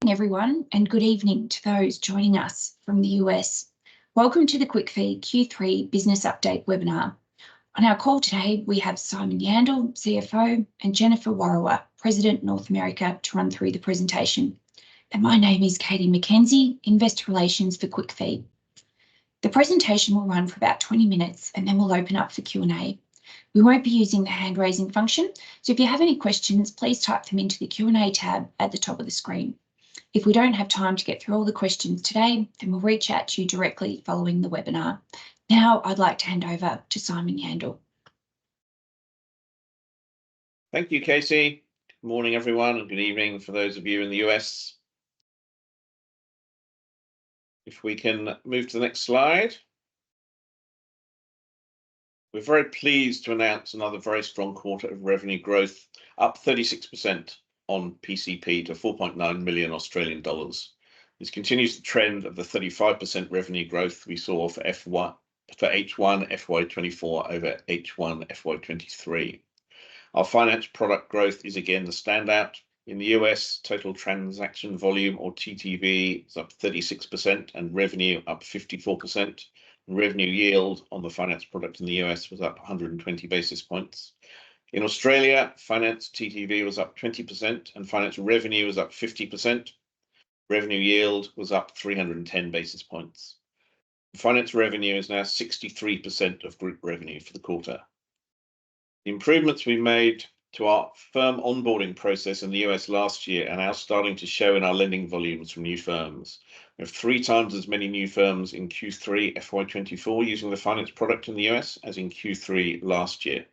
Everyone, and good evening to those joining us from the US. Welcome to the QuickFee Q3 Business Update webinar. On our call today, we have Simon Yandel, CFO, and Jennifer Warrower, President North America, to run through the presentation. And my name is Katie McKenzie, Investor Relations for QuickFee. The presentation will run for about 20 minutes and then we'll open up for Q&A. We won't be using the hand raising function, so if you have any questions, please type them into the Q&A tab at the top of the screen. If we don't have time to get through all the questions today, then we'll reach out to you directly following the webinar. Now I'd like to hand over to Simon Yandel. Thank you, Casey. Good morning, everyone, and good evening for those of you in the US. If we can move to the next slide. We're very pleased to announce another very strong quarter of revenue growth, up 36% on PCP to 4.9 million Australian dollars. This continues the trend of the 35% revenue growth we saw for H1 FY24 over H1 FY23. Our finance product growth is again the standout. In the US, total transaction volume, or TTV, is up 36% and revenue up 54%. Revenue yield on the finance product in the US was up 120 basis points. In Australia, finance TTV was up 20% and finance revenue was up 50%. Revenue yield was up 310 basis points. Finance revenue is now 63% of group revenue for the quarter. The improvements we made to our firm onboarding process in the US last year are now starting to show in our lending volumes from new firms. We have 3 times as many new firms in Q3 FY24 using the finance product in the US as in Q3 last year.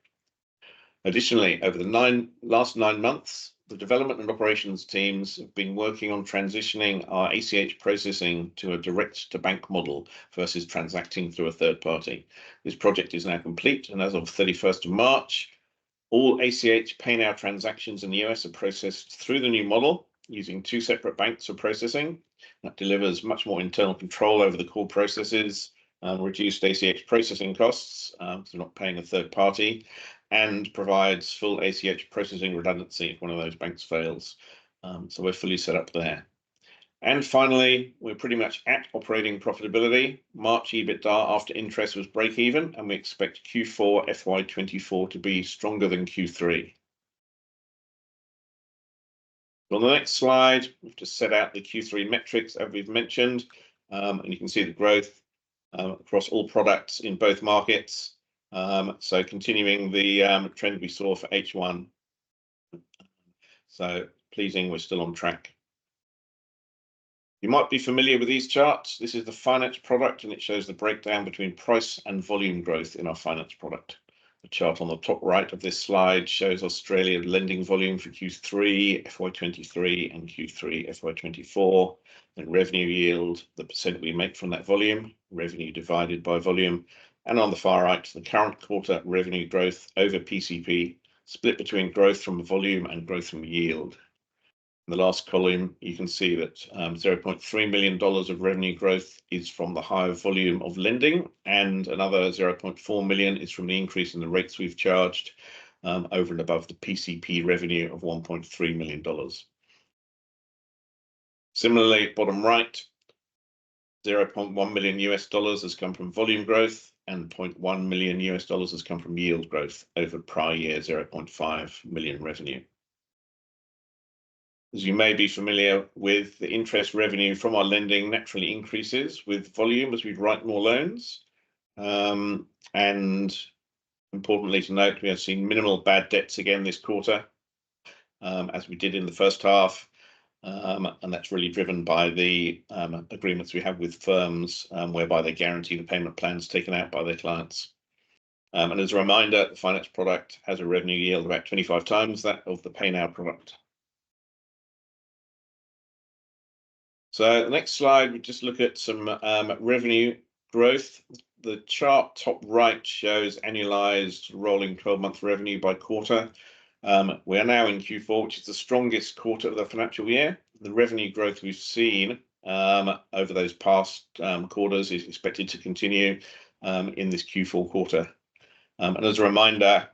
Additionally, over the last 9 months, the development and operations teams have been working on transitioning our ACH processing to a direct-to-bank model versus transacting through a third party. This project is now complete, and as of 31st of March, all ACH Pay Now transactions in the US are processed through the new model using 2 separate banks for processing. That delivers much more internal control over the core processes, reduced ACH processing costs, so not paying a third party, and provides full ACH processing redundancy if one of those banks fails. So we're fully set up there. And finally, we're pretty much at operating profitability. March EBITDA after interest was break even, and we expect Q4 FY24 to be stronger than Q3. On the next slide, we've just set out the Q3 metrics as we've mentioned, and you can see the growth across all products in both markets. So continuing the trend we saw for H1. So pleasing, we're still on track. You might be familiar with these charts. This is the finance product, and it shows the breakdown between price and volume growth in our finance product. The chart on the top right of this slide shows Australia lending volume for Q3 FY23 and Q3 FY24, and revenue yield, the percent we make from that volume, revenue divided by volume. And on the far right, the current quarter revenue growth over PCP, split between growth from volume and growth from yield. In the last column, you can see that $0.3 million of revenue growth is from the higher volume of lending, and another $0.4 million is from the increase in the rates we've charged over and above the PCP revenue of $1.3 million. Similarly, bottom right, $0.1 million has come from volume growth, and $0.1 million has come from yield growth over prior year $0.5 million revenue. As you may be familiar with, the interest revenue from our lending naturally increases with volume as we write more loans. And importantly to note, we have seen minimal bad debts again this quarter, as we did in the first half. And that's really driven by the agreements we have with firms whereby they guarantee the payment plans taken out by their clients. And as a reminder, the finance product has a revenue yield about 25 times that of the Pay Now product. So the next slide, we just look at some revenue growth. The chart top right shows annualized rolling 12-month revenue by quarter. We are now in Q4, which is the strongest quarter of the financial year. The revenue growth we've seen over those past quarters is expected to continue in this Q4 quarter. And as a reminder,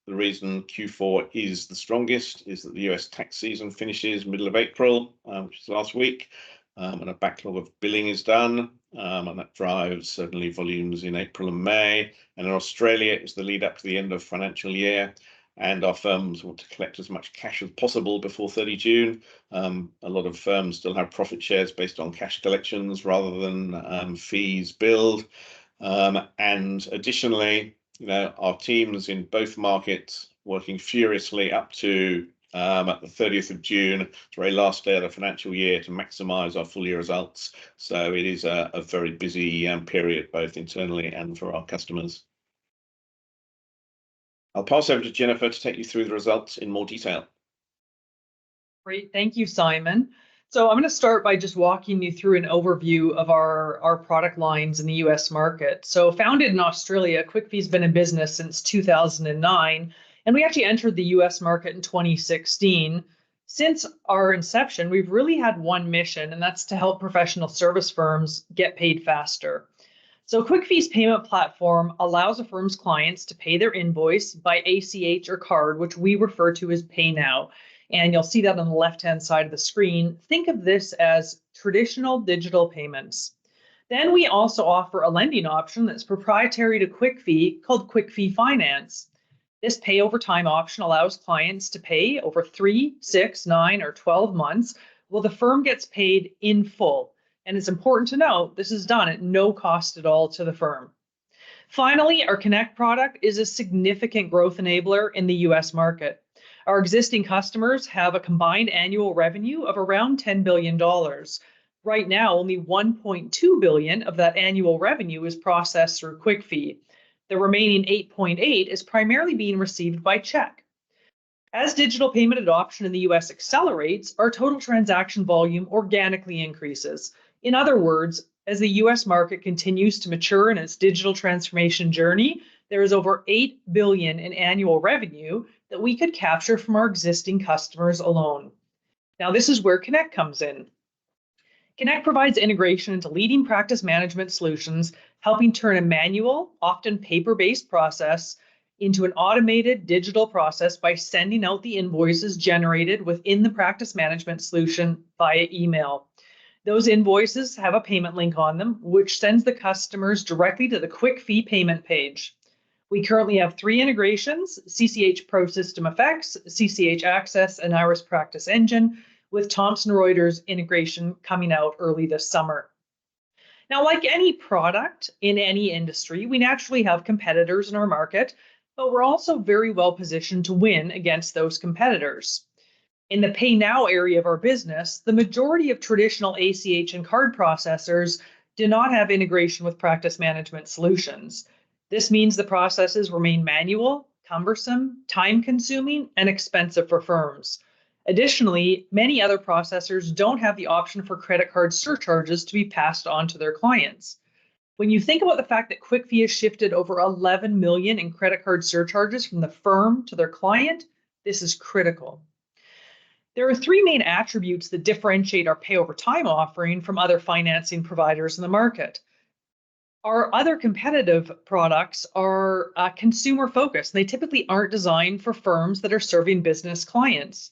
The reason Q4 is the strongest is that the US tax season finishes middle of April, which is last week, and a backlog of billing is done, and that drives certainly volumes in April and May. And in Australia, it's the lead up to the end of financial year, and our firms want to collect as much cash as possible before 30 June. A lot of firms still have profit shares based on cash collections rather than fees billed. And additionally, our teams in both markets working furiously up to at the 30th of June, the very last day of the financial year, to maximise our full year results. So it is a very busy period, both internally and for our customers. I'll pass over to Jennifer to take you through the results in more detail. Great, thank you, Simon. So I'm going to start by just walking you through an overview of our product lines in the US market. So founded in Australia, QuickFee's been in business since 2009, and we actually entered the US market in 2016. Since our inception, we've really had one mission, and that's to help professional service firms get paid faster. So QuickFee's payment platform allows a firm's clients to pay their invoice by ACH or card, which we refer to as Pay Now. And you'll see that on the left-hand side of the screen. Think of this as traditional digital payments. Then we also offer a lending option that's proprietary to QuickFee called QuickFee Finance. This pay over time option allows clients to pay over 3, 6, 9, or 12 months while the firm gets paid in full. And it's important to note this is done at no cost at all to the firm. Finally, our Connect product is a significant growth enabler in the US market. Our existing customers have a combined annual revenue of around $10 billion. Right now, only $1.2 billion of that annual revenue is processed through QuickFee. The remaining 8.8 is primarily being received by check. As digital payment adoption in the US accelerates, our total transaction volume organically increases. In other words, as the US market continues to mature in its digital transformation journey, there is over $8 billion in annual revenue that we could capture from our existing customers alone. Now, this is where Connect comes in. Connect provides integration into leading practice management solutions, helping turn a manual, often paper-based process into an automated digital process by sending out the invoices generated within the practice management solution via email. Those invoices have a payment link on them, which sends the customers directly to the QuickFee payment page. We currently have 3 integrations: CCH Pro System Effects, CCH Access, and Iris Practice Engine, with Thomson Reuters integration coming out early this summer. Now, like any product in any industry, we naturally have competitors in our market, but we're also very well positioned to win against those competitors. In the Pay Now area of our business, the majority of traditional ACH and card processors do not have integration with practice management solutions. This means the processes remain manual, cumbersome, time-consuming, and expensive for firms. Additionally, many other processors don't have the option for credit card surcharges to be passed on to their clients. When you think about the fact that QuickFee has shifted over 11 million in credit card surcharges from the firm to their client, this is critical. There are 3 main attributes that differentiate our pay over time offering from other financing providers in the market. Our other competitive products are consumer focused. They typically aren't designed for firms that are serving business clients.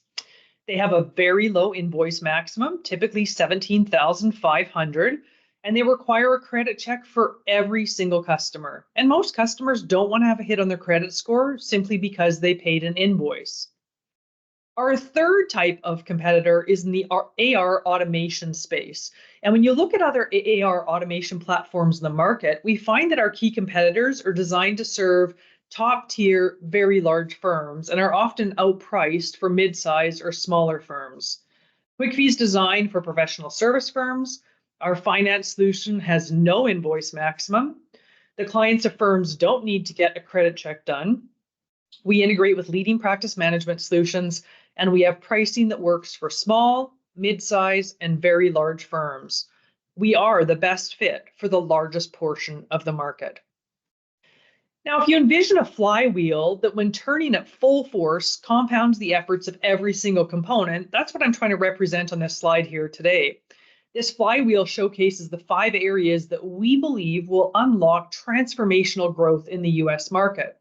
They have a very low invoice maximum, typically $17,500, and they require a credit check for every single customer. And most customers don't want to have a hit on their credit score simply because they paid an invoice. Our third type of competitor is in the AR automation space. And when you look at other AR automation platforms in the market, we find that our key competitors are designed to serve top-tier, very large firms and are often outpriced for mid-size or smaller firms. QuickFee is designed for professional service firms. Our finance solution has no invoice maximum. The clients of firms don't need to get a credit check done. We integrate with leading practice management solutions, and we have pricing that works for small, mid-size, and very large firms. We are the best fit for the largest portion of the market. Now, if you envision a flywheel that when turning at full force compounds the efforts of every single component, that's what I'm trying to represent on this slide here today. This flywheel showcases the 5 areas that we believe will unlock transformational growth in the US market.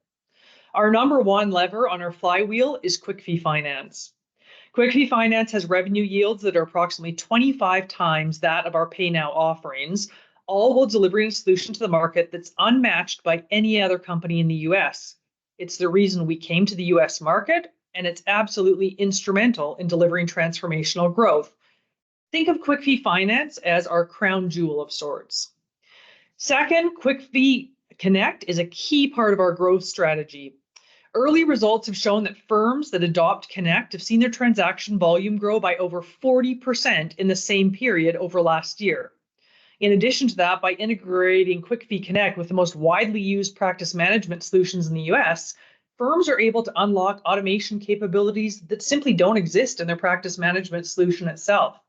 Our number one lever on our flywheel is QuickFee Finance. QuickFee Finance has revenue yields that are approximately 25 times that of our PayNow offerings, all while delivering a solution to the market that's unmatched by any other company in the US. It's the reason we came to the US market, and it's absolutely instrumental in delivering transformational growth. Think of QuickFee Finance as our crown jewel of sorts. Second, QuickFee Connect is a key part of our growth strategy. Early results have shown that firms that adopt Connect have seen their transaction volume grow by over 40% in the same period over last year. In addition to that, by integrating QuickFee Connect with the most widely used practice management solutions in the US, firms are able to unlock automation capabilities that simply don't exist in their practice management solution itself.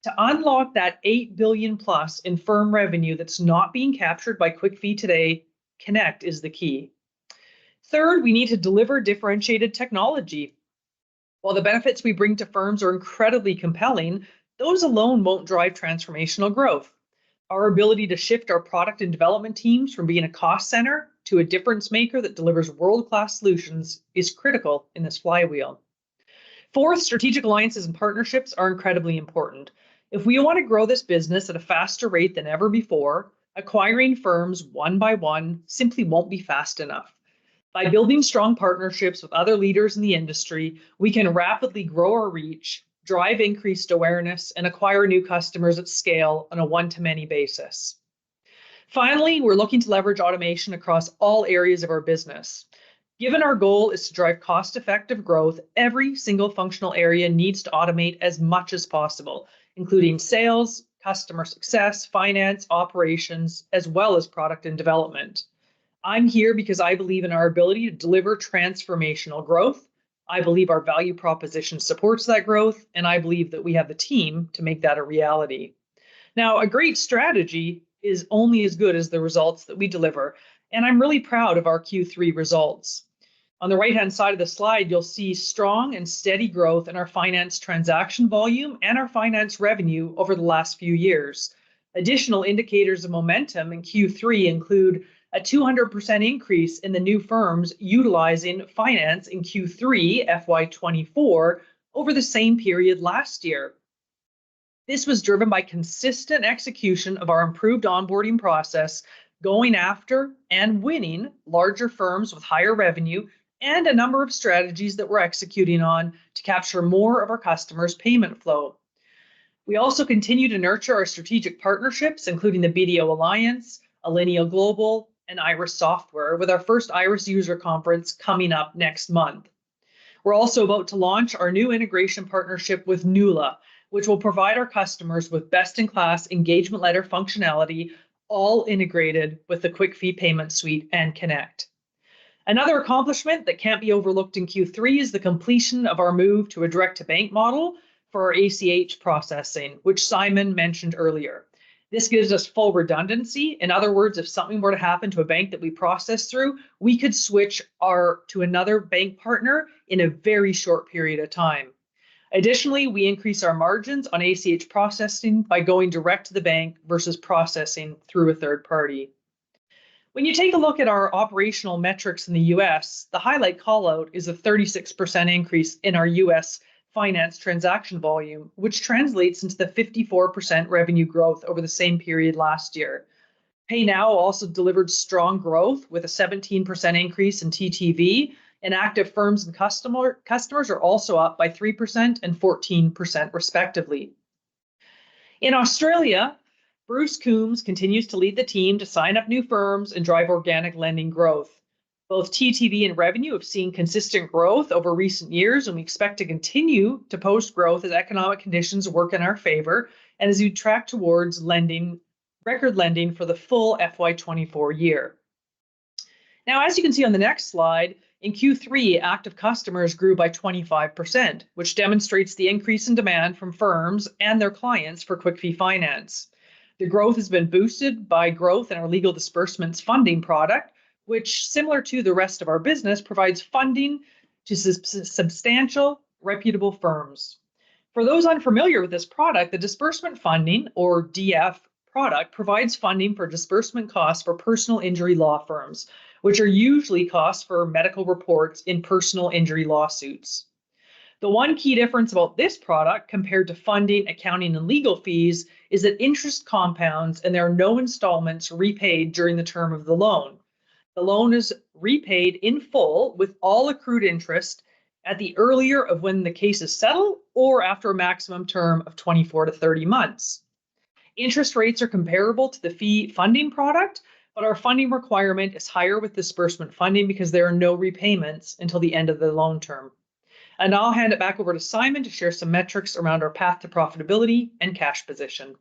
To unlock that $8 billion plus in firm revenue that's not being captured by QuickFee today, Connect is the key. Third, we need to deliver differentiated technology. While the benefits we bring to firms are incredibly compelling, those alone won't drive transformational growth. Our ability to shift our product and development teams from being a cost center to a difference maker that delivers world-class solutions is critical in this flywheel. Fourth, strategic alliances and partnerships are incredibly important. If we want to grow this business at a faster rate than ever before, acquiring firms one by one simply won't be fast enough. By building strong partnerships with other leaders in the industry, we can rapidly grow our reach, drive increased awareness, and acquire new customers at scale on a one-to-many basis. Finally, we're looking to leverage automation across all areas of our business. Given our goal is to drive cost-effective growth, every single functional area needs to automate as much as possible, including sales, customer success, finance, operations, as well as product and development. I'm here because I believe in our ability to deliver transformational growth. I believe our value proposition supports that growth, and I believe that we have the team to make that a reality. Now, a great strategy is only as good as the results that we deliver, and I'm really proud of our Q3 results. On the right-hand side of the slide, you'll see strong and steady growth in our finance transaction volume and our finance revenue over the last few years. Additional indicators of momentum in Q3 include a 200% increase in the new firms utilizing finance in Q3 FY24 over the same period last year. This was driven by consistent execution of our improved onboarding process, going after and winning larger firms with higher revenue, and a number of strategies that we're executing on to capture more of our customers' payment flow. We also continue to nurture our strategic partnerships, including the BDO Alliance, Alinea Global, and Iris Software, with our first Iris user conference coming up next month. We're also about to launch our new integration partnership with Nula, which will provide our customers with best-in-class engagement letter functionality, all integrated with the QuickFee Payment Suite and Connect. Another accomplishment that can't be overlooked in Q3 is the completion of our move to a direct-to-bank model for our ACH processing, which Simon mentioned earlier. This gives us full redundancy. In other words, if something were to happen to a bank that we process through, we could switch to another bank partner in a very short period of time. Additionally, we increase our margins on ACH processing by going direct to the bank versus processing through a third party. When you take a look at our operational metrics in the US, the highlight callout is a 36% increase in our US finance transaction volume, which translates into the 54% revenue growth over the same period last year. PayNow also delivered strong growth with a 17% increase in TTV, and active firms and customers are also up by 3% and 14% respectively. In Australia, Bruce Coombs continues to lead the team to sign up new firms and drive organic lending growth. Both TTV and revenue have seen consistent growth over recent years, and we expect to continue to post growth as economic conditions work in our favor and as we track towards record lending for the full FY24 year. Now, as you can see on the next slide, in Q3, active customers grew by 25%, which demonstrates the increase in demand from firms and their clients for QuickFee Finance. The growth has been boosted by growth in our legal disbursements funding product, which, similar to the rest of our business, provides funding to substantial, reputable firms. For those unfamiliar with this product, the disbursement funding, or DF product, provides funding for disbursement costs for personal injury law firms, which are usually costs for medical reports in personal injury lawsuits. The one key difference about this product compared to funding, accounting, and legal fees is that interest compounds and there are no installments repaid during the term of the loan. The loan is repaid in full with all accrued interest at the earlier of when the case is settled or after a maximum term of 24 to 30 months. Interest rates are comparable to the fee funding product, but our funding requirement is higher with disbursement funding because there are no repayments until the end of the loan term. And I'll hand it back over to Simon to share some metrics around our path to profitability and cash position.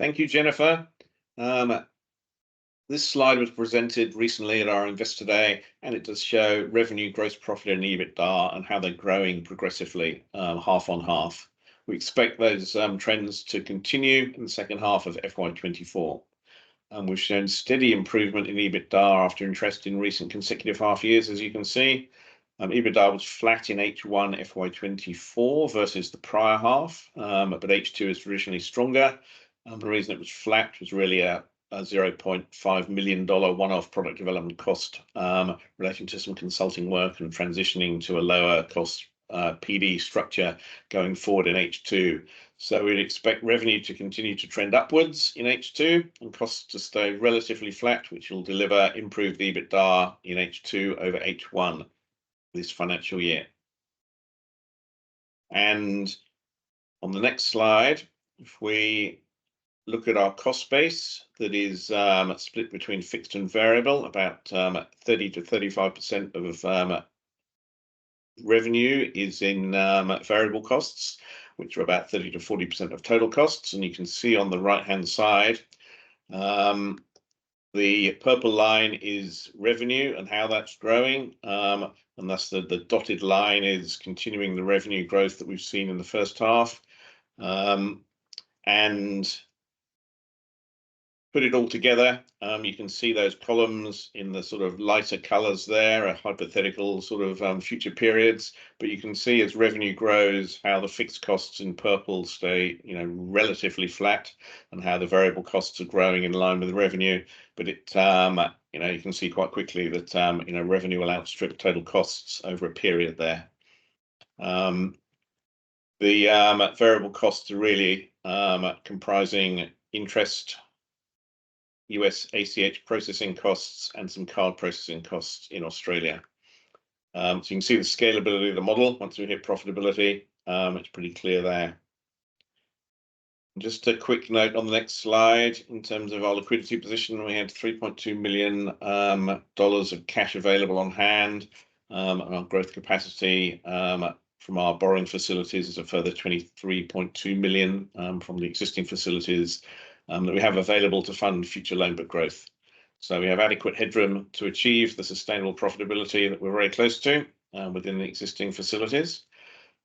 Thank you, Jennifer. This slide was presented recently at our Investor Day, and it does show revenue, gross profit, and EBITDA and how they're growing progressively, half on half. We expect those trends to continue in the second half of FY24. We've shown steady improvement in EBITDA after interest in recent consecutive half years, as you can see. EBITDA was flat in H1 FY24 versus the prior half, but H2 is traditionally stronger. The reason it was flat was really a $0.5 million one-off product development cost relating to some consulting work and transitioning to a lower cost PD structure going forward in H2. So we'd expect revenue to continue to trend upwards in H2 and costs to stay relatively flat, which will deliver improved EBITDA in H2 over H1 this financial year. And on the next slide, if we look at our cost base, that is split between fixed and variable, about 30 to 35% of revenue is in variable costs, which are about 30 to 40% of total costs. And you can see on the right-hand side, the purple line is revenue and how that's growing. And thus the dotted line is continuing the revenue growth that we've seen in the first half. And put it all together, you can see those columns in the sort of lighter colors there are hypothetical sort of future periods, but you can see as revenue grows how the fixed costs in purple stay, relatively flat, and how the variable costs are growing in line with the revenue. But it, you can see quite quickly that revenue will outstrip total costs over a period there. The variable costs are really comprising interest, US ACH processing costs, and some card processing costs in Australia. So you can see the scalability of the model once we hit profitability. It's pretty clear there. Just a quick note on the next slide. In terms of our liquidity position, we had $3.2 million of cash available on hand. And our growth capacity from our borrowing facilities is a further $23.2 million from the existing facilities that we have available to fund future loan book growth. So we have adequate headroom to achieve the sustainable profitability that we're very close to within the existing facilities.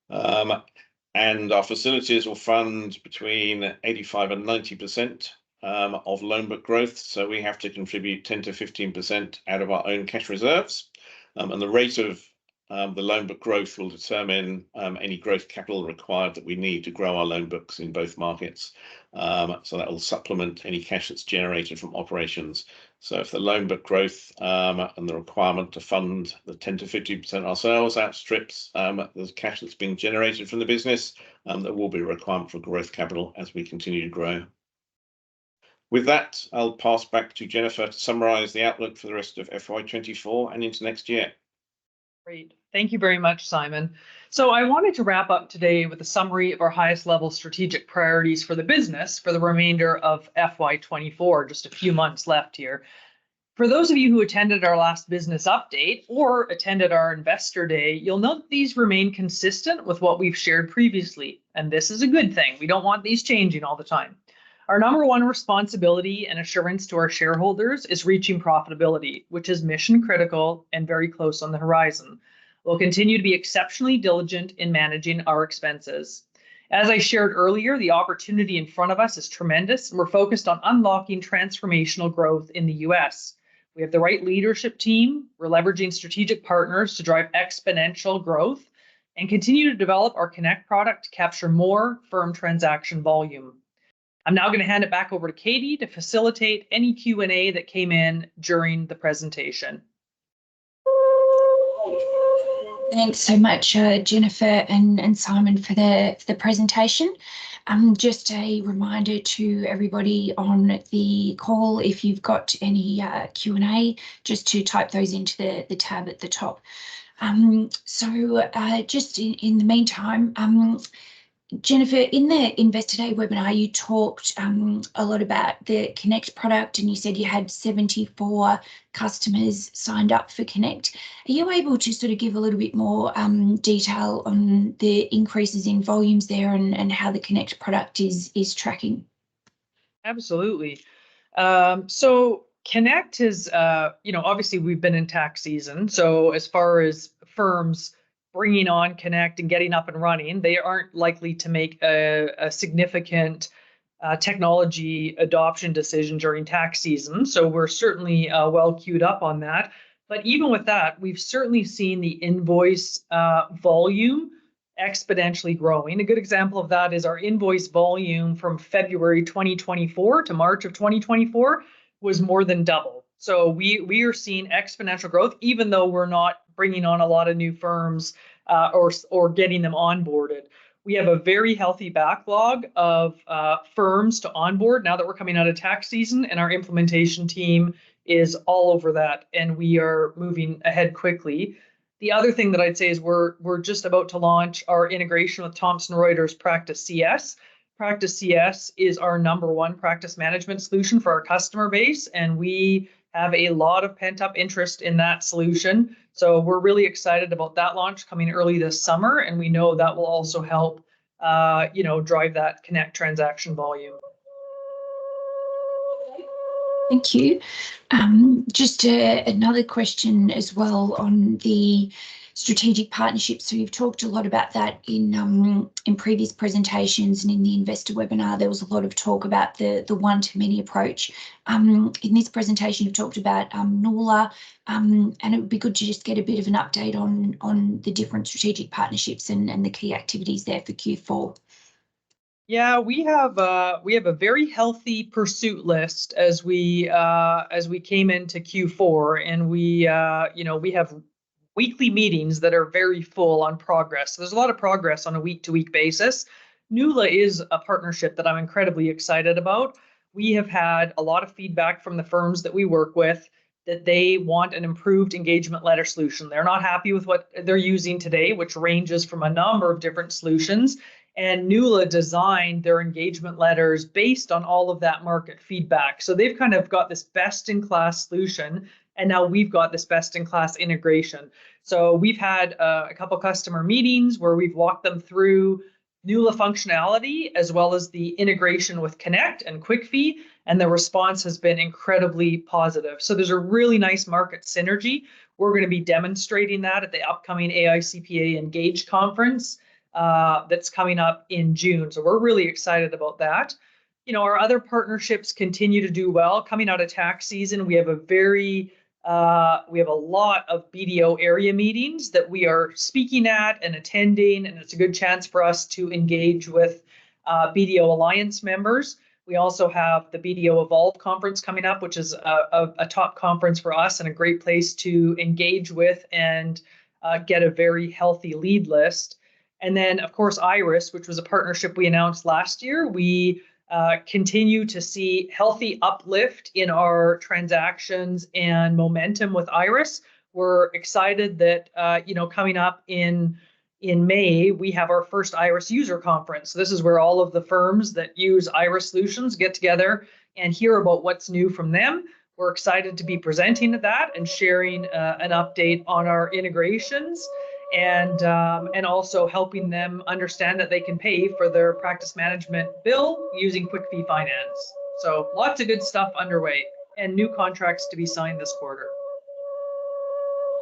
And our facilities will fund between 85 and 90% of loan book growth. So we have to contribute 10 to 15% out of our own cash reserves. And the rate of the loan book growth will determine any growth capital required that we need to grow our loan books in both markets. So that will supplement any cash that's generated from operations. So if the loan book growth and the requirement to fund the 10 to 50% ourselves outstrips the cash that's being generated from the business, there will be a requirement for growth capital as we continue to grow. With that, I'll pass back to Jennifer to summarize the outlook for the rest of FY24 and into next year. Great. Thank you very much, Simon. So I wanted to wrap up today with a summary of our highest level strategic priorities for the business for the remainder of FY24, just a few months left here. For those of you who attended our last business update or attended our investor day, you'll note these remain consistent with what we've shared previously. And this is a good thing. We don't want these changing all the time. Our number one responsibility and assurance to our shareholders is reaching profitability, which is mission critical and very close on the horizon. We'll continue to be exceptionally diligent in managing our expenses. As I shared earlier, the opportunity in front of us is tremendous, and we're focused on unlocking transformational growth in the US. We have the right leadership team. We're leveraging strategic partners to drive exponential growth and continue to develop our Connect product to capture more firm transaction volume. I'm now going to hand it back over to Katie to facilitate any Q&A that came in during the presentation. Thanks so much, Jennifer and Simon, for the presentation. Just a reminder to everybody on the call, if you've got any Q&A, just to type those into the tab at the top. Just in the meantime, Jennifer, in the Investor Day webinar, you talked a lot about the Connect product, and you said you had 74 customers signed up for Connect. Are you able to sort of give a little bit more detail on the increases in volumes there and how the Connect product is tracking? Absolutely. So Connect is, obviously we've been in tax season. So as far as firms bringing on Connect and getting up and running, they aren't likely to make a significant technology adoption decision during tax season. So we're certainly well queued up on that. But even with that, we've certainly seen the invoice volume exponentially growing. A good example of that is our invoice volume from February 2024 to March of 2024 was more than double. So we are seeing exponential growth, even though we're not bringing on a lot of new firms or getting them onboarded. We have a very healthy backlog of firms to onboard now that we're coming out of tax season, and our implementation team is all over that, and we are moving ahead quickly. The other thing that I'd say is we're just about to launch our integration with Thomson Reuters Practice CS. Practice CS is our #1 practice management solution for our customer base, and we have a lot of pent-up interest in that solution. So we're really excited about that launch coming early this summer, and we know that will also help, drive that Connect transaction volume. Thank you. Just another question as well on the strategic partnerships. So you've talked a lot about that in previous presentations, and in the investor webinar there was a lot of talk about the one-to-many approach. In this presentation you've talked about NULA, and it would be good to just get a bit of an update on the different strategic partnerships and the key activities there for Q4. Yeah, we have a very healthy pursuit list as we came into Q4, and we have weekly meetings that are very full on progress. So there's a lot of progress on a week-to-week basis. NULA is a partnership that I'm incredibly excited about. We have had a lot of feedback from the firms that we work with that they want an improved engagement letter solution. They're not happy with what they're using today, which ranges from a number of different solutions. And NULA designed their engagement letters based on all of that market feedback. So they've kind of got this best-in-class solution, and now we've got this best-in-class integration. So we've had a couple customer meetings where we've walked them through NULA functionality as well as the integration with Connect and QuickFee, and the response has been incredibly positive. So there's a really nice market synergy. We're going to be demonstrating that at the upcoming AICPA Engage conference that's coming up in June. So we're really excited about that. Our other partnerships continue to do well. Coming out of tax season, we have a lot of BDO area meetings that we are speaking at and attending, and it's a good chance for us to engage with BDO Alliance members. We also have the BDO Evolve conference coming up, which is a top conference for us and a great place to engage with and get a very healthy lead list. And then, of course, Iris, which was a partnership we announced last year. We continue to see healthy uplift in our transactions and momentum with Iris. We're excited that, coming up in May, we have our first Iris user conference. So this is where all of the firms that use Iris solutions get together and hear about what's new from them. We're excited to be presenting at that and sharing an update on our integrations, and also helping them understand that they can pay for their practice management bill using QuickFee Finance. So lots of good stuff underway and new contracts to be signed this quarter.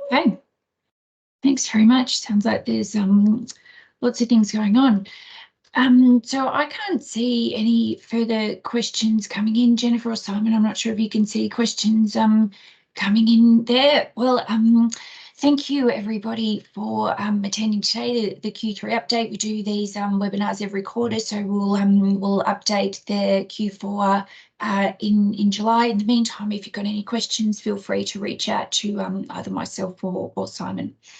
Okay, thanks very much. Sounds like there's lots of things going on. So I can't see any further questions coming in. Jennifer or Simon, I'm not sure if you can see questions coming in there. Well, Thank you everybody for attending today, the Q3 update. We do these webinars every quarter, so we'll update the Q4 in July. In the meantime, if you've got any questions, feel free to reach out to either myself or Simon.